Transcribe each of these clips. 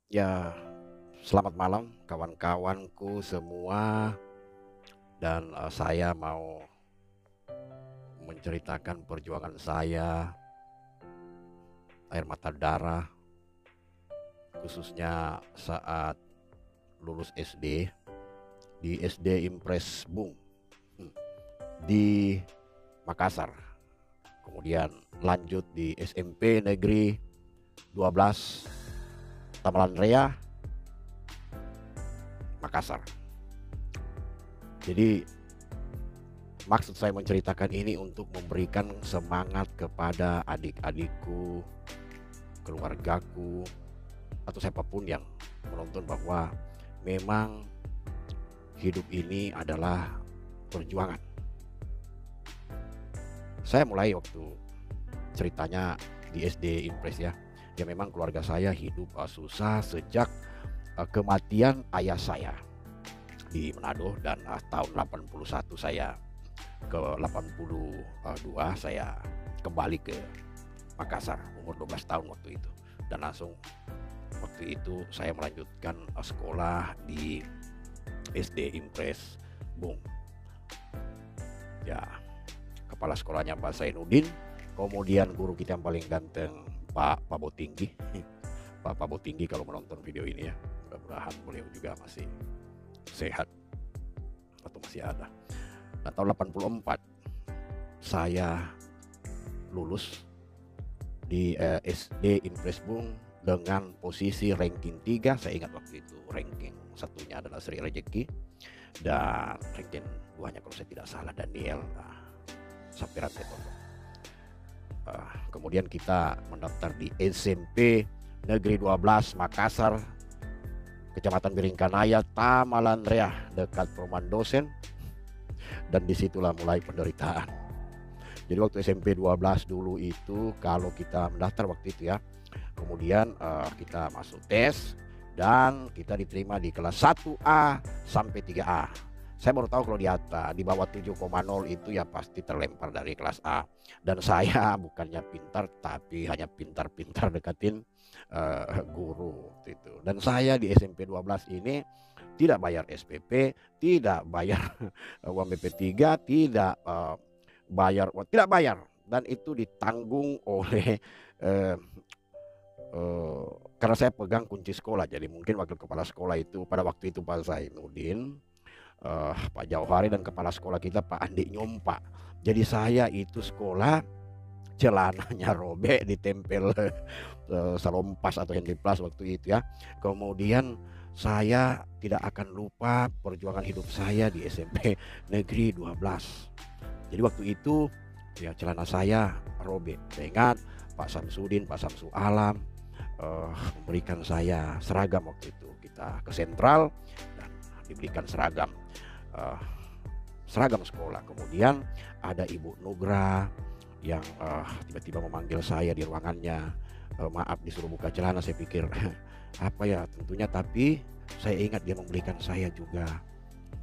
Ya, selamat malam kawan-kawanku semua, dan saya mau menceritakan perjuangan saya, air mata darah, khususnya saat lulus SD di SD Impres Bung di Makassar, kemudian lanjut di SMP Negeri 12 Tamalan Raya, Makassar. Jadi maksud saya menceritakan ini untuk memberikan semangat kepada adik-adikku, keluargaku, atau siapapun yang menonton bahwa memang hidup ini adalah perjuangan. Saya mulai waktu ceritanya di SD Impres ya. Ya memang keluarga saya hidup susah sejak kematian ayah saya di Manado, dan tahun 81 saya ke 82 saya kembali ke Makassar umur 12 tahun waktu itu, dan langsung waktu itu saya melanjutkan sekolah di SD Impres Bung. Ya, kepala sekolahnya Pak Zainuddin, kemudian guru kita yang paling ganteng Pak Botinggi. Pak Botinggi kalau menonton video ini ya, mudah-mudahan beliau juga masih sehat atau masih ada. Nah, tahun 84 saya lulus di SD Impres Bung dengan posisi ranking 3. Saya ingat waktu itu ranking satunya adalah Sri Rejeki, dan ranking 2-nya kalau saya tidak salah Daniel Sapiran Tetono. Kemudian kita mendaftar di SMP Negeri 12 Makassar, Kecamatan Biringkanaya, Tamalan Raya, dekat perumahan dosen, dan disitulah mulai penderitaan. Jadi waktu SMP 12 dulu itu kalau kita mendaftar waktu itu ya, kemudian kita masuk tes dan kita diterima di kelas 1A sampai 3A. Saya baru tahu kalau di bawah 7,0 itu ya pasti terlempar dari kelas A. Dan saya bukannya pintar, tapi hanya pintar-pintar deketin guru itu. Dan saya di SMP 12 ini tidak bayar SPP, tidak bayar uang BP3, tidak bayar, dan itu ditanggung oleh karena saya pegang kunci sekolah. Jadi mungkin wakil kepala sekolah itu pada waktu itu Pak Zainuddin, Pak Jauhari, dan kepala sekolah kita Pak Andi Nyompa. Jadi saya itu sekolah celananya robek, ditempel salompas atau handiplas waktu itu ya. Kemudian saya tidak akan lupa perjuangan hidup saya di SMP Negeri 12. Jadi waktu itu ya celana saya robek. Saya ingat Pak Samsudin, Pak Samsu Alam memberikan saya seragam waktu itu. Kita ke sentral dan diberikan seragam sekolah. Kemudian ada Ibu Nugra yang tiba-tiba memanggil saya di ruangannya. Maaf, disuruh buka celana. Saya pikir apa ya, tentunya, tapi saya ingat dia memberikan saya juga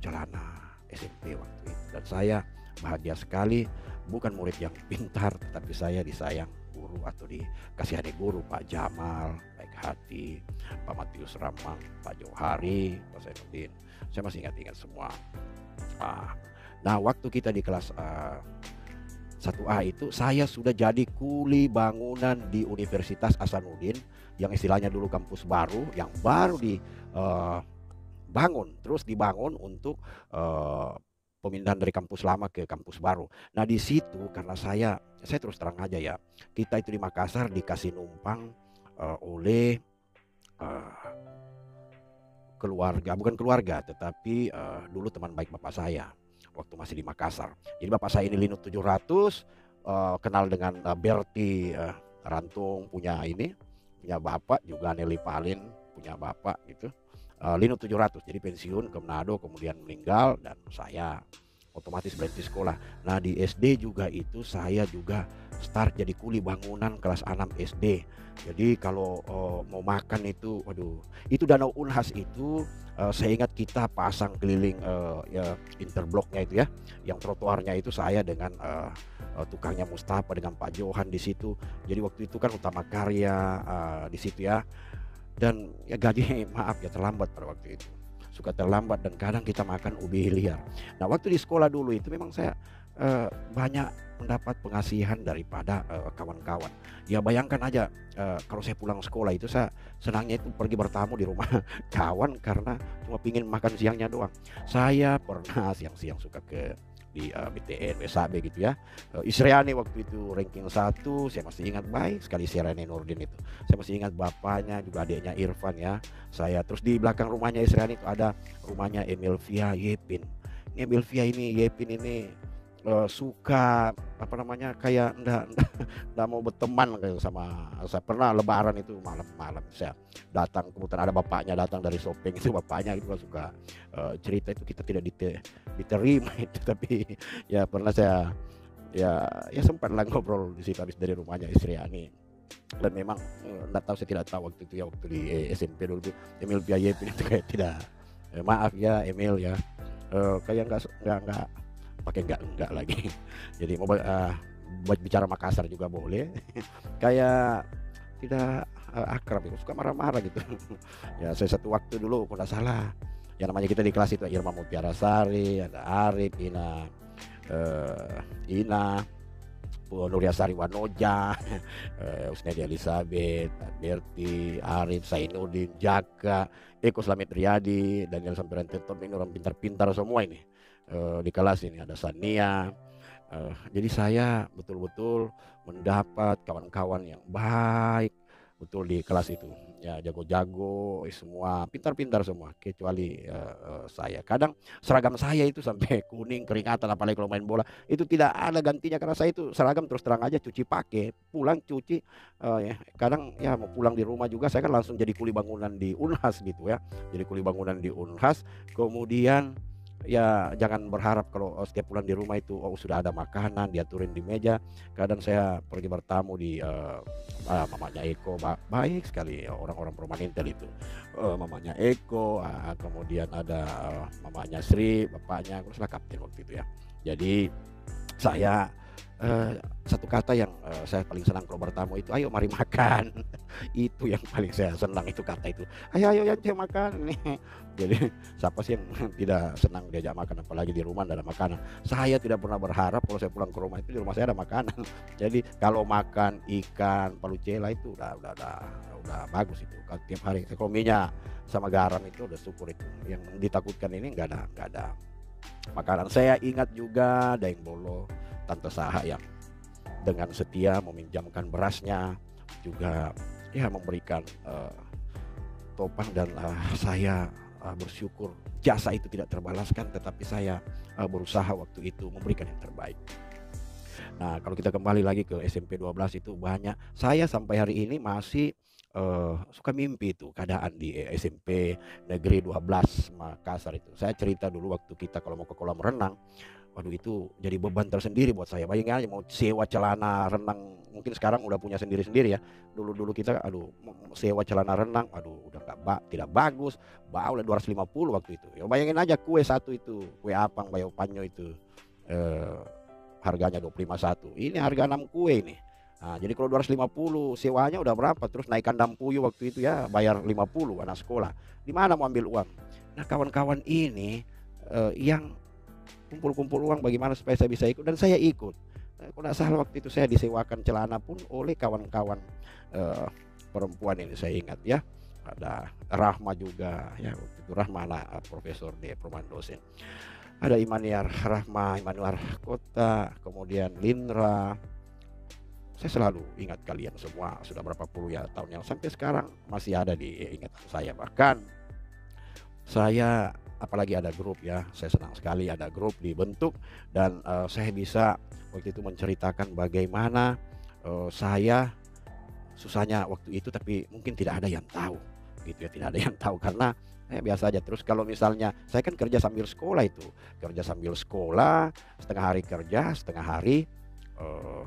celana SMP waktu itu, dan saya bahagia sekali. Bukan murid yang pintar, tetapi saya disayang guru atau dikasihani guru, Pak Jamal baik hati, Pak Matius Ramang, Pak Johari, Pak Zainuddin. Saya masih ingat semua. Nah, waktu kita di kelas 1A itu saya sudah jadi kuli bangunan di Universitas Hasanuddin, yang istilahnya dulu kampus baru, yang baru dibangun untuk pemindahan dari kampus lama ke kampus baru. Nah, di situ karena saya terus terang aja ya, kita itu di Makassar dikasih numpang oleh bukan keluarga, tetapi dulu teman baik bapak saya waktu masih di Makassar. Jadi bapak saya ini Linut 700, kenal dengan Berti Rantung, punya punya bapak juga Nelly Palin, punya bapak gitu. Lino 700, jadi pensiun ke Manado kemudian meninggal, dan saya otomatis berhenti sekolah. Nah di SD juga itu saya juga start jadi kuli bangunan kelas 6 SD. Jadi kalau mau makan itu, waduh, itu Danau Unhas itu saya ingat kita pasang keliling ya interbloknya itu ya, yang trotoarnya itu saya dengan tukangnya Mustafa dengan Pak Johan di situ. Jadi waktu itu kan Utama Karya di situ ya, dan ya gaji maaf ya terlambat pada waktu itu, suka terlambat, dan kadang kita makan ubi liar. Nah waktu di sekolah dulu itu memang saya banyak mendapat pengasihan daripada kawan-kawan. Ya bayangkan aja, kalau saya pulang sekolah itu saya senangnya itu pergi bertamu di rumah kawan karena cuma pingin makan siangnya doang. Saya pernah siang-siang suka ke di BTN, WSAB gitu ya. Isriani waktu itu ranking 1, saya masih ingat baik sekali Isriani Nurdin itu. Saya masih ingat bapaknya, juga adiknya Irfan ya. Saya terus di belakang rumahnya Isriani itu ada rumahnya Emilvia Yepin. Ini Emilvia ini Yepin ini suka apa namanya, kayak ndak mau berteman kayak sama saya. Pernah lebaran itu malam-malam saya datang, kemudian ada bapaknya datang dari Sopeng, itu bapaknya itu suka cerita itu kita tidak diterima itu, tapi ya pernah saya ya sempat lah ngobrol di situ habis dari rumahnya Isriani. Dan memang enggak tahu, saya tidak tahu waktu itu ya, waktu di SMP dulu tuh Emil Biaye itu kayak tidak maaf ya Emil ya, kayak enggak pakai enggak lagi. Jadi mau buat bicara Makassar juga boleh. Kayak tidak akrab itu, suka marah-marah gitu. Ya saya satu waktu dulu kalau tidak salah, yang namanya kita di kelas itu Irma Mutiara Sari, ada Arif, Ina, Nuria Sari Wanoja, Usnedi Elizabeth, Berti, Arif, Sainuddin, Jaka, Eko Slamet Riyadi, Daniel Sampiran Tenton, ini orang pintar-pintar semua ini. Di kelas ini ada Sania. Jadi saya betul-betul mendapat kawan-kawan yang baik betul di kelas itu ya, jago-jago semua, pintar-pintar semua kecuali saya. Kadang seragam saya itu sampai kuning keringatan, apalagi kalau main bola itu tidak ada gantinya, karena saya itu seragam terus terang aja cuci pakai, pulang cuci. Ya, kadang ya mau pulang di rumah juga saya kan langsung jadi kuli bangunan di Unhas gitu ya, jadi kuli bangunan di Unhas. Kemudian ya jangan berharap kalau setiap pulang di rumah itu sudah ada makanan diaturin di meja. Kadang saya pergi bertamu di mamanya Eko, baik sekali orang-orang Perumahan Intel itu, mamanya Eko, kemudian ada mamanya Sri, bapaknya aku salah kapten waktu itu ya. Jadi saya satu kata yang saya paling senang kalau bertamu itu, ayo mari makan. Itu yang paling saya senang, itu kata itu, ayo ya saya makan nih. Jadi siapa sih yang tidak senang diajak makan, apalagi di rumah ada makanan. Saya tidak pernah berharap kalau saya pulang ke rumah itu di rumah saya ada makanan. Jadi kalau makan ikan palucela itu udah bagus itu. Kalau tiap hari kalau minyak sama garam itu udah syukur itu. Yang ditakutkan ini nggak ada makanan. Saya ingat juga Daeng Bolo, Tante Saha yang dengan setia meminjamkan berasnya, juga ya memberikan topang, dan saya bersyukur jasa itu tidak terbalaskan, tetapi saya berusaha waktu itu memberikan yang terbaik. Nah kalau kita kembali lagi ke SMP 12 itu banyak, saya sampai hari ini masih suka mimpi itu keadaan di SMP Negeri 12 Makassar itu. Saya cerita dulu waktu kita kalau mau ke kolam renang, waduh itu jadi beban tersendiri buat saya. Bayangin aja mau sewa celana renang, mungkin sekarang udah punya sendiri-sendiri ya. Dulu kita sewa celana renang, aduh udah tidak bagus, bau lah 250 waktu itu. Ya bayangin aja kue satu itu, kue apang bayo panyo itu harganya 25.1. Ini harga 6 kue ini. Nah, jadi kalau 250 sewanya udah berapa? Terus naik kandang puyuh waktu itu ya bayar 50 anak sekolah. Di mana mau ambil uang? Nah, kawan-kawan ini yang kumpul-kumpul uang bagaimana supaya saya bisa ikut, dan saya ikut. Kalau tidak salah waktu itu saya disewakan celana pun oleh kawan-kawan perempuan ini, saya ingat ya. Ada Rahma juga ya, waktu itu Rahma anak profesor di Perumahan Dosen. Ada Imaniar Rahma, Imaniar Kota, kemudian Lindra. Saya selalu ingat kalian semua, sudah berapa puluh ya tahun yang sampai sekarang masih ada di ingatan saya. Bahkan saya apalagi ada grup ya, saya senang sekali ada grup dibentuk, dan saya bisa waktu itu menceritakan bagaimana saya susahnya waktu itu, tapi mungkin tidak ada yang tahu gitu ya, tidak ada yang tahu karena biasa aja. Terus kalau misalnya saya kan kerja sambil sekolah itu, kerja sambil sekolah, setengah hari kerja, setengah hari eh,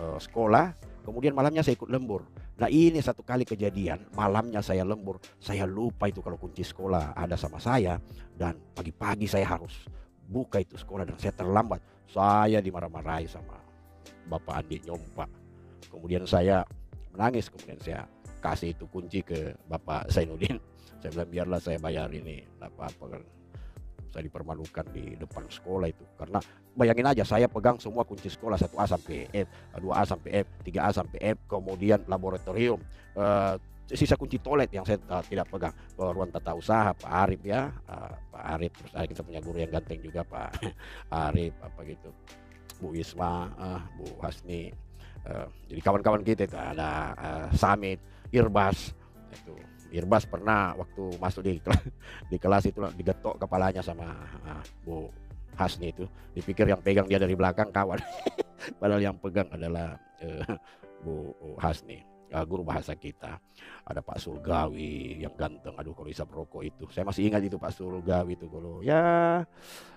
sekolah, kemudian malamnya saya ikut lembur. Nah ini satu kali kejadian, malamnya saya lembur, saya lupa itu kalau kunci sekolah ada sama saya, dan pagi-pagi saya harus buka itu sekolah dan saya terlambat. Saya dimarah-marahi sama bapak adik nyompa. Kemudian saya menangis, kemudian saya kasih itu kunci ke Bapak Zainuddin. Saya bilang biarlah saya bayar ini, apa-apa kan. Saya dipermalukan di depan sekolah itu karena bayangin aja saya pegang semua kunci sekolah 1A sampai F, 2A sampai F, 3A sampai F, kemudian laboratorium, sisa kunci toilet yang saya tidak pegang, ruang tata usaha Pak Arif ya, Pak Arif, terus ada kita punya guru yang ganteng juga Pak Arif apa gitu, Bu Isma, Bu Hasni, jadi kawan-kawan kita itu ada Samit, Irbas itu. Irbas pernah waktu masuk di kelas itu digetok kepalanya sama Bu Hasni itu, dipikir yang pegang dia dari belakang kawan, padahal yang pegang adalah Bu Hasni, guru bahasa kita. Ada Pak Surgawi yang ganteng, aduh kalau isap rokok itu, saya masih ingat itu Pak Surgawi itu kalau ya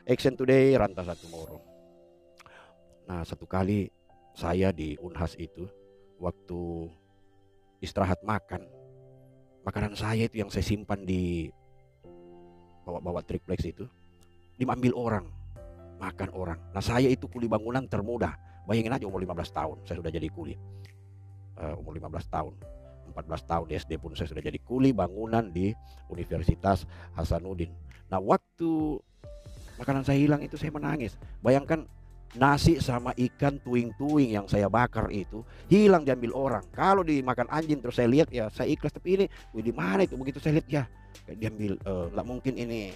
action today rantau satu moro. Nah satu kali saya di Unhas itu waktu istirahat makan, makanan saya itu yang saya simpan di bawa triplex itu diambil orang, makan orang. Nah saya itu kuli bangunan termuda, bayangin aja umur 15 tahun saya sudah jadi kuli, umur 15 tahun, 14 tahun di SD pun saya sudah jadi kuli bangunan di Universitas Hasanuddin. Nah waktu makanan saya hilang itu saya menangis, bayangkan nasi sama ikan tuing-tuing yang saya bakar itu hilang diambil orang. Kalau dimakan anjing terus saya lihat ya saya ikhlas, tapi ini di mana itu, begitu saya lihat ya diambil, nggak mungkin ini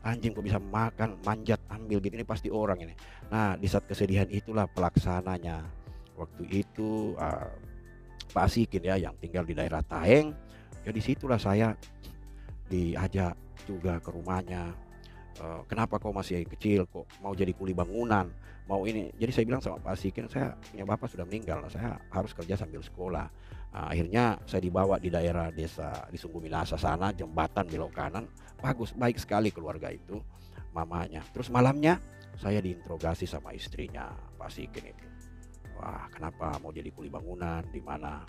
anjing kok bisa makan, manjat ambil gitu, ini pasti orang ini. Nah di saat kesedihan itulah pelaksananya waktu itu Pak Asikin ya yang tinggal di daerah Taeng. Ya disitulah saya diajak juga ke rumahnya. Kenapa kau masih kecil kok mau jadi kuli bangunan, mau ini. Jadi saya bilang sama Pak Asikin, saya punya bapak sudah meninggal, saya harus kerja sambil sekolah. Akhirnya saya dibawa di daerah desa di Sungguh Minasa sana, jembatan belok kanan, bagus, baik sekali keluarga itu, mamanya. Terus malamnya saya diinterogasi sama istrinya Pak Asikin itu. Wah kenapa mau jadi kuli bangunan, di mana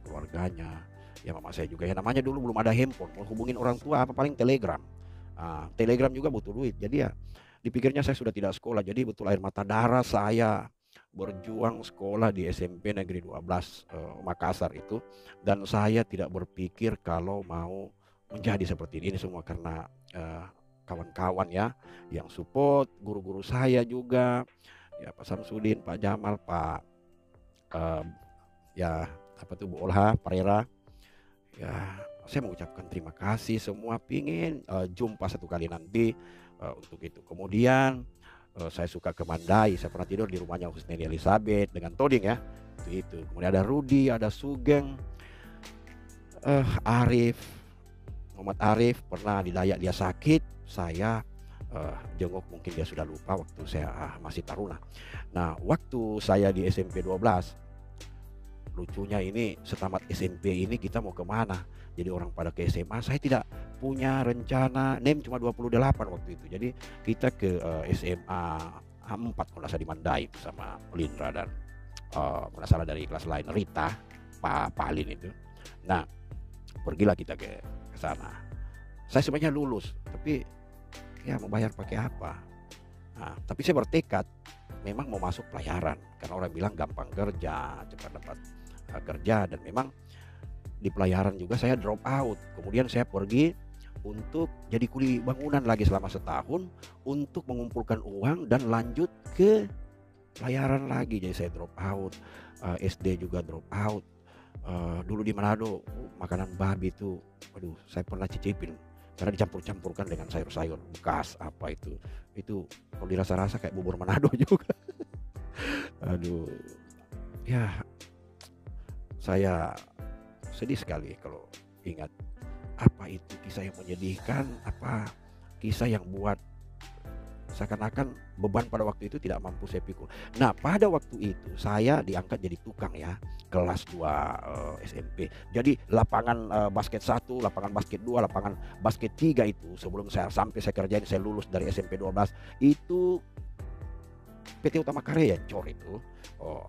keluarganya. Ya mama saya juga ya, namanya dulu belum ada handphone, mau hubungin orang tua apa paling telegram. Telegram juga butuh duit, jadi ya dipikirnya saya sudah tidak sekolah, jadi betul air mata darah saya berjuang sekolah di SMP Negeri 12 Makassar itu, dan saya tidak berpikir kalau mau menjadi seperti ini semua karena kawan-kawan ya yang support, guru-guru saya juga ya, Pak Samsudin, Pak Jamal, Pak ya apa tuh Bu Olha, Parera ya. Saya mengucapkan terima kasih semua, pingin jumpa satu kali nanti untuk itu. Kemudian saya suka ke Mandai, saya pernah tidur di rumahnya Husneni Elizabeth dengan Toding ya, itu. Kemudian ada Rudi, ada Sugeng, Arif, Muhammad Arif pernah di Dayak dia sakit, saya jenguk, mungkin dia sudah lupa waktu saya masih taruna. Nah waktu saya di SMP 12, lucunya ini setamat SMP ini kita mau kemana, jadi orang pada ke SMA, saya tidak punya rencana, NEM cuma 28 waktu itu, jadi kita ke SMA 4 kalau saya di Mandai sama Lindra dan kalau salah dari kelas lain Rita, Pak Alin itu. Nah pergilah kita ke sana, saya sebenarnya lulus tapi ya mau bayar pakai apa. Nah, tapi saya bertekad memang mau masuk pelayaran karena orang bilang gampang kerja, cepat dapat kerja, dan memang di pelayaran juga saya drop out. Kemudian saya pergi untuk jadi kuli bangunan lagi selama setahun untuk mengumpulkan uang dan lanjut ke pelayaran lagi. Jadi saya drop out, SD juga drop out. Dulu di Manado makanan babi itu, aduh saya pernah cicipin karena dicampur-campurkan dengan sayur-sayur bekas apa itu kalau dirasa-rasa kayak bubur Manado juga. Aduh ya, saya sedih sekali kalau ingat apa itu kisah yang menyedihkan, apa kisah yang buat seakan-akan beban pada waktu itu tidak mampu saya pikul. Nah, pada waktu itu saya diangkat jadi tukang ya, kelas 2 SMP. Jadi lapangan basket 1, lapangan basket 2, lapangan basket 3 itu sebelum sampai saya kerjain, saya lulus dari SMP 12 itu PT Utama Karya Cor itu. Oh,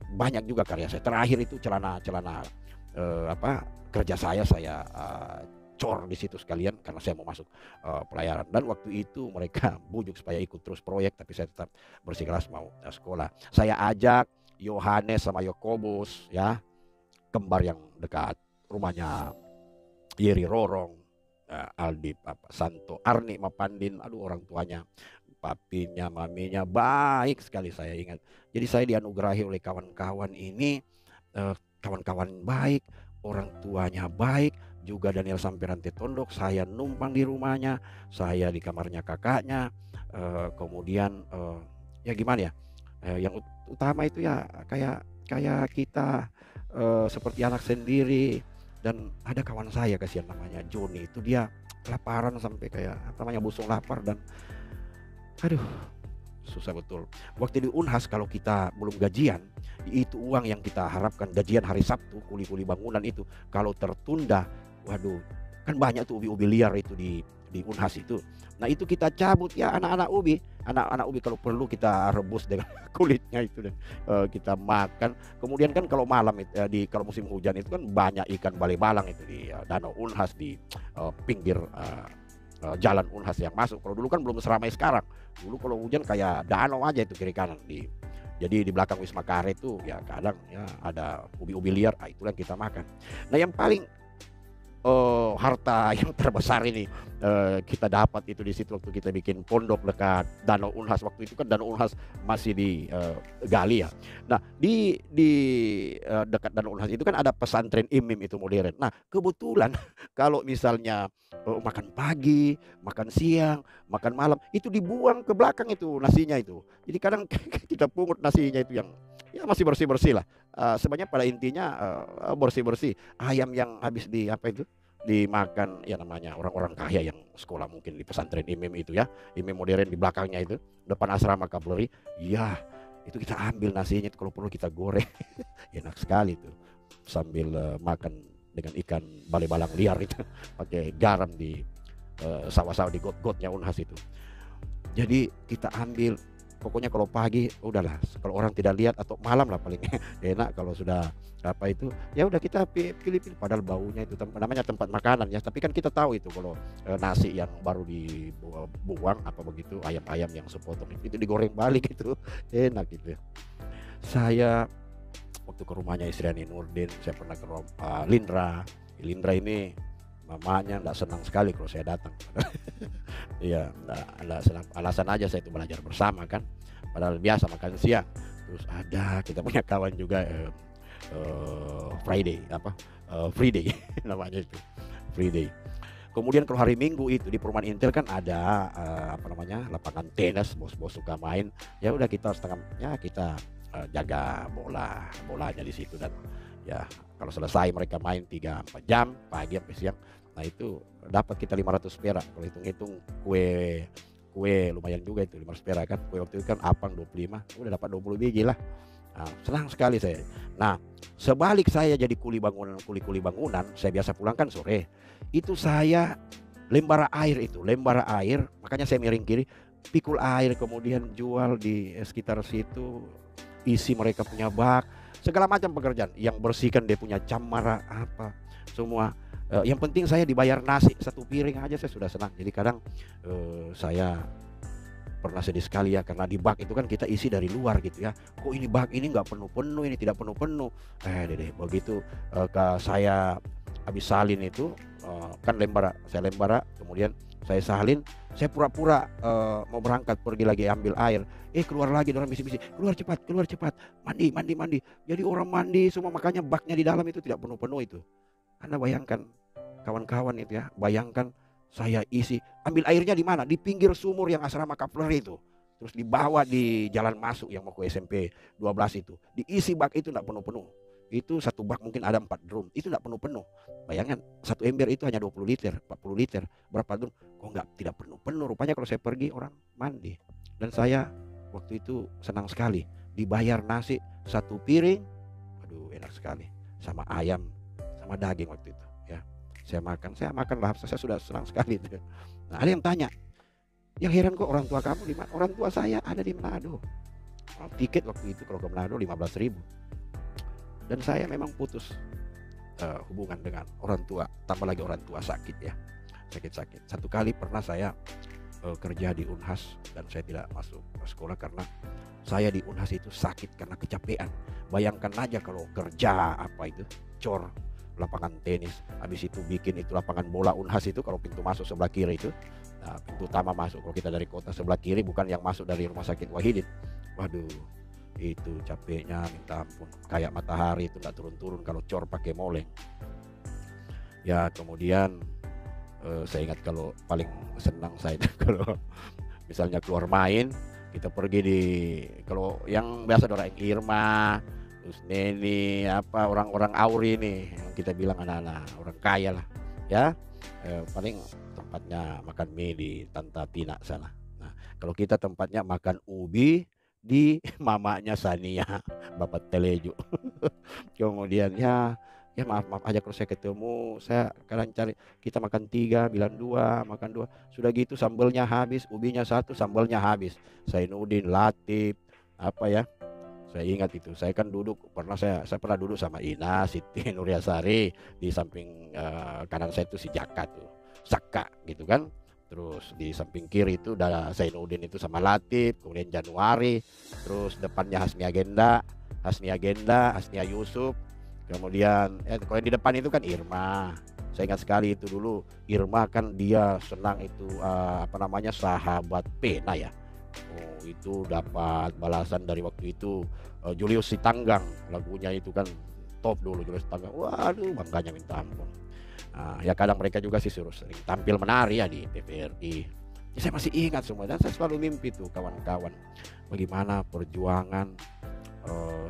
banyak juga karya saya. Terakhir itu celana kerja saya cor di situ sekalian karena saya mau masuk pelayaran. Dan waktu itu mereka bujuk supaya ikut terus proyek, tapi saya tetap bersikeras mau sekolah. Saya ajak Yohanes sama Yakobus ya, kembar yang dekat rumahnya Yeri Rorong, Aldi Santo, Arni Mapandin, aduh orang tuanya, papinya, maminya baik sekali saya ingat. Jadi saya dianugerahi oleh kawan-kawan ini, kawan-kawan baik, orang tuanya baik, juga Daniel Sampirante Tondok, saya numpang di rumahnya, saya di kamarnya kakaknya, kemudian ya gimana ya, yang utama itu ya kayak kita seperti anak sendiri. Dan ada kawan saya kasihan namanya Joni, itu dia kelaparan sampai kayak namanya busung lapar dan aduh susah betul. Waktu di Unhas kalau kita belum gajian, itu uang yang kita harapkan gajian hari Sabtu, kuli-kuli bangunan itu kalau tertunda, waduh kan banyak tuh ubi-ubi liar itu di Unhas itu. Nah itu kita cabut ya, anak-anak ubi kalau perlu kita rebus dengan kulitnya itu dan kita makan. Kemudian kan kalau malam kalau musim hujan itu kan banyak ikan bale-balang itu di Danau Unhas, di pinggir jalan Unhas yang masuk. Kalau dulu kan belum seramai sekarang. Dulu kalau hujan kayak danau aja itu kiri kanan jadi di belakang Wisma Karet itu ya kadang ya ada ubi-ubi liar, itulah yang kita makan. Nah yang paling harta yang terbesar ini kita dapat itu di situ waktu kita bikin pondok dekat Danau Unhas. Waktu itu kan Danau Unhas masih di gali ya. Nah di dekat Danau Unhas itu kan ada pesantren IMIM itu modern. Nah kebetulan kalau misalnya makan pagi, makan siang, makan malam itu dibuang ke belakang itu nasinya itu. Jadi kadang kita pungut nasinya itu yang ya masih bersih-bersih lah. Sebenarnya pada intinya bersih-bersih. Ayam yang habis dimakan ya namanya orang-orang kaya yang sekolah mungkin di pesantren IMIM itu ya, IMIM modern di belakangnya itu depan asrama Kavleri. Ya itu kita ambil nasinya itu, kalau perlu kita goreng enak sekali tuh sambil makan dengan ikan bale-balang liar itu pakai garam di sawah-sawah di got-gotnya Unhas itu. Jadi kita ambil. Pokoknya kalau pagi udahlah, kalau orang tidak lihat atau malam lah paling enak kalau sudah ya udah kita pilih-pilih, padahal baunya itu namanya tempat makanan ya, tapi kan kita tahu itu kalau nasi yang baru dibuang apa begitu, ayam-ayam yang sepotong itu digoreng balik itu enak gitu ya. Saya waktu ke rumahnya Isriani Nurdin, saya pernah ke rumah Lindra ini mamanya enggak senang sekali kalau saya datang. Iya, enggak senang. Alasan aja saya itu belajar bersama kan. Padahal biasa makan siang. Terus ada kita punya kawan juga Friday Friday namanya itu. Friday. Kemudian kalau hari Minggu itu di perumahan Intel kan ada lapangan tenis, bos-bos suka main. Ya udah kita kita jaga bolanya di situ, dan ya kalau selesai mereka main 3-4 jam pagi sampai siang. Nah itu dapat kita 500 perak. Kalau hitung-hitung kue lumayan juga itu 500 perak kan. Kue waktu itu kan apang 25, udah dapat 20 biji lah. Nah, senang sekali saya. Nah sebalik saya jadi kuli bangunan, saya biasa pulang kan sore. Itu saya lembara air, makanya saya miring kiri, pikul air kemudian jual di sekitar situ, isi mereka punya bak, segala macam pekerjaan, yang bersihkan dia punya camara apa semua. Yang penting saya dibayar nasi 1 piring aja saya sudah senang. Jadi kadang saya pernah sedih sekali ya, karena di bak itu kan kita isi dari luar gitu ya. Kok ini bak ini nggak penuh-penuh, ini tidak penuh-penuh. Deh begitu saya habis salin itu kan saya lembara, kemudian saya salin, saya pura-pura mau berangkat pergi lagi ambil air. Keluar lagi orang bisik-bisik, keluar cepat, mandi. Jadi orang mandi semua, makanya baknya di dalam itu tidak penuh-penuh itu. Anda bayangkan kawan-kawan itu ya, bayangkan saya isi, ambil airnya di mana? Di pinggir sumur yang asrama Kavleri itu. Terus dibawa di jalan masuk yang mau ke SMP 12 itu. Diisi bak itu enggak penuh-penuh. Itu satu bak mungkin ada 4 drum, itu tidak penuh-penuh. Bayangkan satu ember itu hanya 20 liter, 40 liter, berapa drum? Kok nggak tidak penuh-penuh? Rupanya kalau saya pergi orang mandi. Dan saya waktu itu senang sekali dibayar nasi satu piring, aduh enak sekali, sama ayam, sama daging waktu itu. Ya, saya makan lah, saya sudah senang sekali itu. Nah, ada yang tanya, yang heran kok orang tua kamu di mana? Orang tua saya ada di Manado. Tiket waktu itu kalau ke Manado 15.000. Dan saya memang putus hubungan dengan orang tua, tambah lagi orang tua sakit ya, sakit-sakit. Satu kali pernah saya kerja di Unhas dan saya tidak masuk sekolah karena saya di Unhas itu sakit karena kecapean. Bayangkan aja kalau kerja apa itu, cor lapangan tenis, habis itu bikin itu lapangan bola Unhas itu, kalau pintu masuk sebelah kiri itu, nah, pintu utama masuk kalau kita dari kota, sebelah kiri bukan yang masuk dari rumah sakit Wahidin. Waduh, itu capeknya minta ampun, kayak matahari itu nggak turun-turun kalau cor pakai moleng. Ya kemudian saya ingat kalau paling senang saya kalau misalnya keluar main, kita pergi di, kalau yang biasa orang Irma, terus Neni, apa orang-orang Auri nih, yang kita bilang anak-anak orang kaya lah, ya paling tempatnya makan mie di Tanta Tina sana. Nah, kalau kita tempatnya makan ubi di mamanya Sania, Bapak Telejo. Kemudian ya maaf aja kalau saya ketemu, saya kadang cari, kita makan 3 bilang 2, makan 2, sudah gitu sambelnya habis, ubinya 1, sambelnya habis. Zainuddin, Latif, apa ya, saya ingat itu, saya kan duduk saya pernah duduk sama Ina, Siti Nuryasari, di samping kanan saya itu si Jaka tuh, Saka gitu kan. Terus di samping kiri itu udah Zainuddin itu sama Latif, kemudian Januari, terus depannya Hasnia Agenda, Hasnia Yusuf, kemudian kalau yang di depan itu kan Irma. Saya ingat sekali itu dulu Irma kan dia senang itu apa namanya, sahabat pena ya. Oh, itu dapat balasan dari waktu itu Julius Sitanggang, lagunya itu kan top dulu Julius Sitanggang. Waduh, bangganya minta ampun. Ya kadang mereka juga sih suruh sering tampil menari ya di TVRI. Ya, saya masih ingat semua dan saya selalu mimpi tuh kawan-kawan, bagaimana perjuangan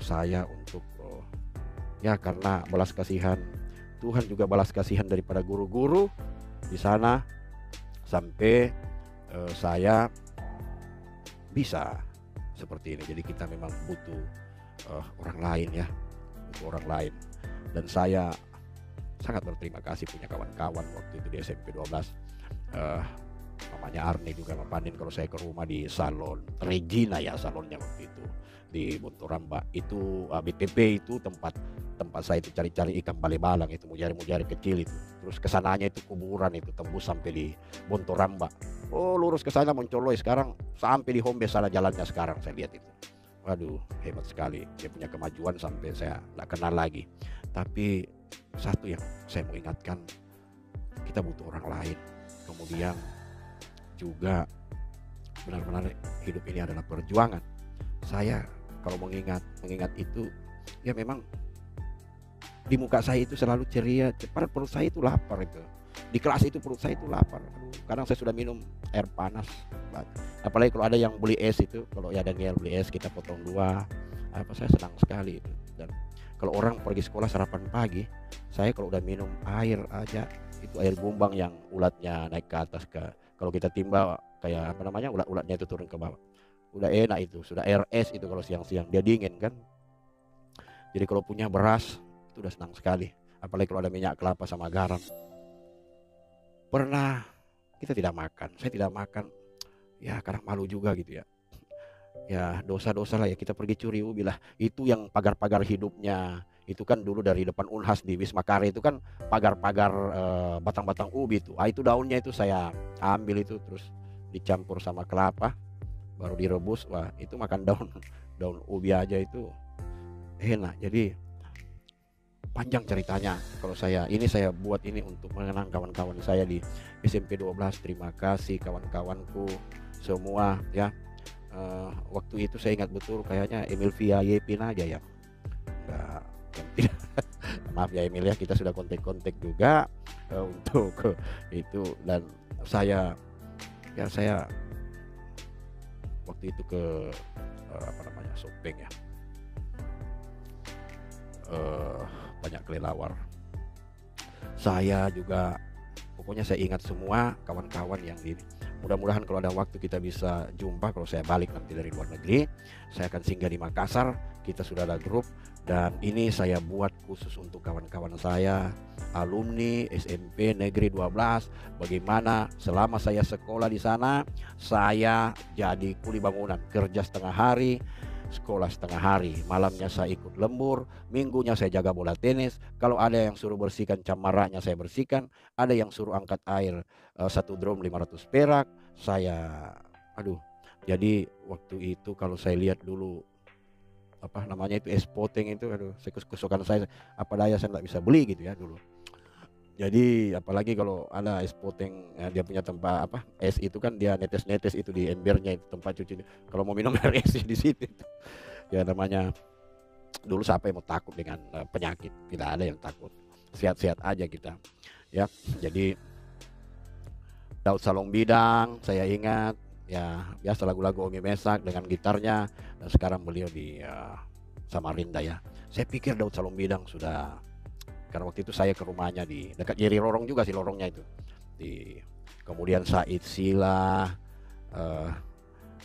saya untuk ya karena belas kasihan Tuhan, juga balas kasihan daripada guru-guru di sana, sampai saya bisa seperti ini. Jadi kita memang butuh orang lain ya, butuh orang lain. Dan saya sangat berterima kasih punya kawan-kawan waktu itu di SMP 12, namanya Arne juga Panin. Kalau saya ke rumah di salon Regina ya, salonnya waktu itu di Bontoramba itu, BPP itu tempat saya itu cari-cari ikan bale-balang itu, mujari-mujari kecil itu. Terus kesananya itu kuburan itu, tembus sampai di Bontoramba. Oh, lurus ke sana Moncoloi, sekarang sampai di Hombe sana jalannya sekarang saya lihat itu. Waduh, hebat sekali dia punya kemajuan sampai saya nggak kenal lagi. Tapi satu yang saya mau ingatkan, kita butuh orang lain. Kemudian juga benar-benar hidup ini adalah perjuangan. Saya kalau mengingat itu, ya memang di muka saya itu selalu ceria, padahal perut saya itu lapar itu. Di kelas itu perut saya itu lapar. Aduh, kadang saya sudah minum air panas. Apalagi kalau ada yang beli es itu, kalau ya Daniel beli es kita potong 2, apa saya senang sekali itu. Dan kalau orang pergi sekolah sarapan pagi, saya kalau udah minum air aja, itu air bumbang yang ulatnya naik ke atas, kalau kita timba kayak apa namanya, ulatnya itu turun ke bawah. Udah enak itu, sudah air es itu kalau siang-siang, dia dingin kan. Jadi kalau punya beras itu udah senang sekali, apalagi kalau ada minyak kelapa sama garam. Pernah kita tidak makan, saya tidak makan, ya kadang malu juga gitu ya. Ya dosa-dosa lah ya, kita pergi curi ubi lah. Itu yang pagar-pagar hidupnya itu kan dulu dari depan Unhas di Wisma Karya itu kan pagar-pagar batang-batang ubi itu. Itu daunnya itu saya ambil itu, terus dicampur sama kelapa, baru direbus. Wah, itu makan daun ubi aja itu enak. Jadi panjang ceritanya. Kalau saya buat ini untuk mengenang kawan-kawan saya di SMP 12. Terima kasih kawan-kawanku semua ya. Waktu itu saya ingat betul kayaknya Emil via Yepin aja ya. Maaf ya Emil ya, kita sudah kontak-kontak juga untuk itu. Dan saya waktu itu ke apa namanya, Sopeng ya, eh, banyak kelelawar. Saya juga, pokoknya saya ingat semua kawan-kawan yang di, mudah-mudahan kalau ada waktu kita bisa jumpa. Kalau saya balik nanti dari luar negeri, saya akan singgah di Makassar. Kita sudah ada grup, dan ini saya buat khusus untuk kawan-kawan saya, alumni SMP Negeri 12. Bagaimana selama saya sekolah di sana, saya jadi kuli bangunan, kerja setengah hari, sekolah setengah hari. Malamnya saya ikut lembur, minggunya saya jaga bola tenis. Kalau ada yang suruh bersihkan camaraknya, saya bersihkan. Ada yang suruh angkat air, satu drum 500 perak, saya, aduh. Jadi waktu itu kalau saya lihat dulu, apa namanya itu, es poteng itu, aduh, kesukaan saya, apa daya saya nggak bisa beli gitu ya dulu. Jadi apalagi kalau ada es poteng, dia punya tempat apa, es itu kan dia netes-netes itu di embernya, itu tempat cuci. Kalau mau minum air es di situ itu. Ya namanya, dulu siapa yang mau takut dengan penyakit? Tidak ada yang takut, sehat-sehat aja kita ya. Jadi Daud Salong Bidang saya ingat ya, biasa lagu-lagu Omi Mesak dengan gitarnya, dan sekarang beliau di Samarinda ya. Saya pikir Daud Salong Bidang sudah, karena waktu itu saya ke rumahnya di dekat Jeri Lorong juga sih, lorongnya itu di, kemudian Said Sila,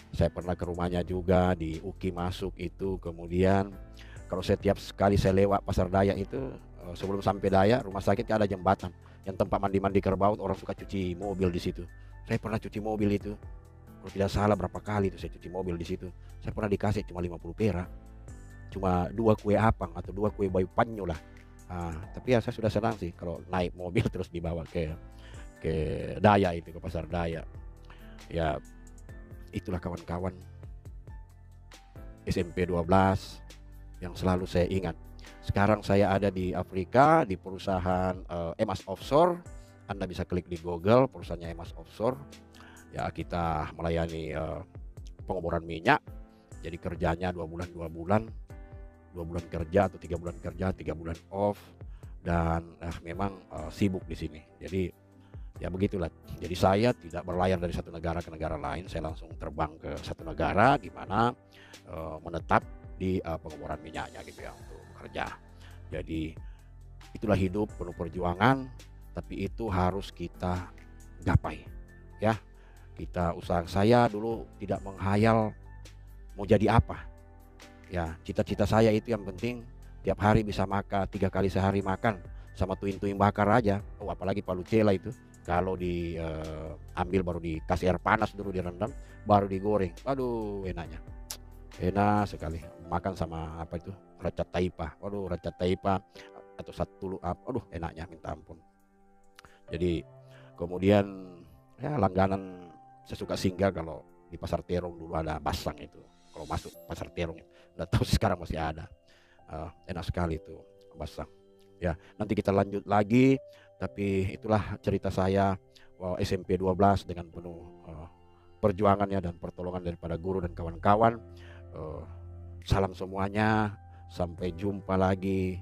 saya pernah ke rumahnya juga di Uki Masuk itu. Kemudian kalau setiap sekali saya lewat Pasar Dayak itu, sebelum sampai Dayak rumah sakit ada jembatan yang tempat mandi-mandi kerbau, orang suka cuci mobil di situ. Saya pernah cuci mobil itu, kalau tidak salah berapa kali itu saya cuci mobil di situ. Saya pernah dikasih cuma 50 perak, cuma 2 kue apang atau 2 kue bayu panyo lah. Tapi ya saya sudah senang sih kalau naik mobil terus dibawa ke Dayak itu, ke Pasar Dayak. Ya itulah kawan-kawan SMP 12 yang selalu saya ingat. Sekarang saya ada di Afrika di perusahaan Emas Offshore. Anda bisa klik di Google perusahaannya Emas Offshore. Ya kita melayani pengeboran minyak. Jadi kerjanya 2 bulan 2 bulan, 2 bulan kerja atau 3 bulan kerja, 3 bulan off, dan memang sibuk di sini. Jadi ya begitulah. Jadi saya tidak berlayar dari satu negara ke negara lain, saya langsung terbang ke satu negara di mana menetap di pengeboran minyaknya gitu ya, untuk bekerja. Jadi itulah hidup penuh perjuangan, tapi itu harus kita gapai ya. Kita usaha, saya dulu tidak menghayal mau jadi apa ya. Cita-cita saya itu yang penting tiap hari bisa makan 3 kali sehari, makan sama tuing-tuing bakar aja. Apalagi palu cela itu, kalau diambil baru dikasih air panas dulu, direndam baru digoreng. Aduh enaknya, enak sekali. Makan sama apa itu, racat taipa. Waduh, racat taipa atau satu aduh enaknya minta ampun. Jadi kemudian ya langganan saya suka singgah kalau di Pasar Terong, dulu ada basang itu. Kalau masuk Pasar Terong, nggak tahu sekarang masih ada. Enak sekali itu basang. Ya, nanti kita lanjut lagi. Tapi itulah cerita saya SMP 12 dengan penuh perjuangannya dan pertolongan daripada guru dan kawan-kawan. Salam semuanya, sampai jumpa lagi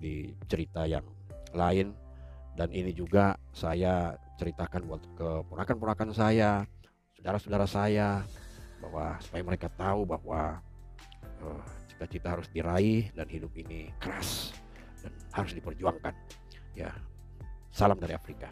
di cerita yang lain. Dan ini juga saya ceritakan buat keponakan-ponakan saya, saudara-saudara saya, bahwa supaya mereka tahu bahwa cita-cita harus diraih dan hidup ini keras dan harus diperjuangkan. Ya, salam dari Afrika.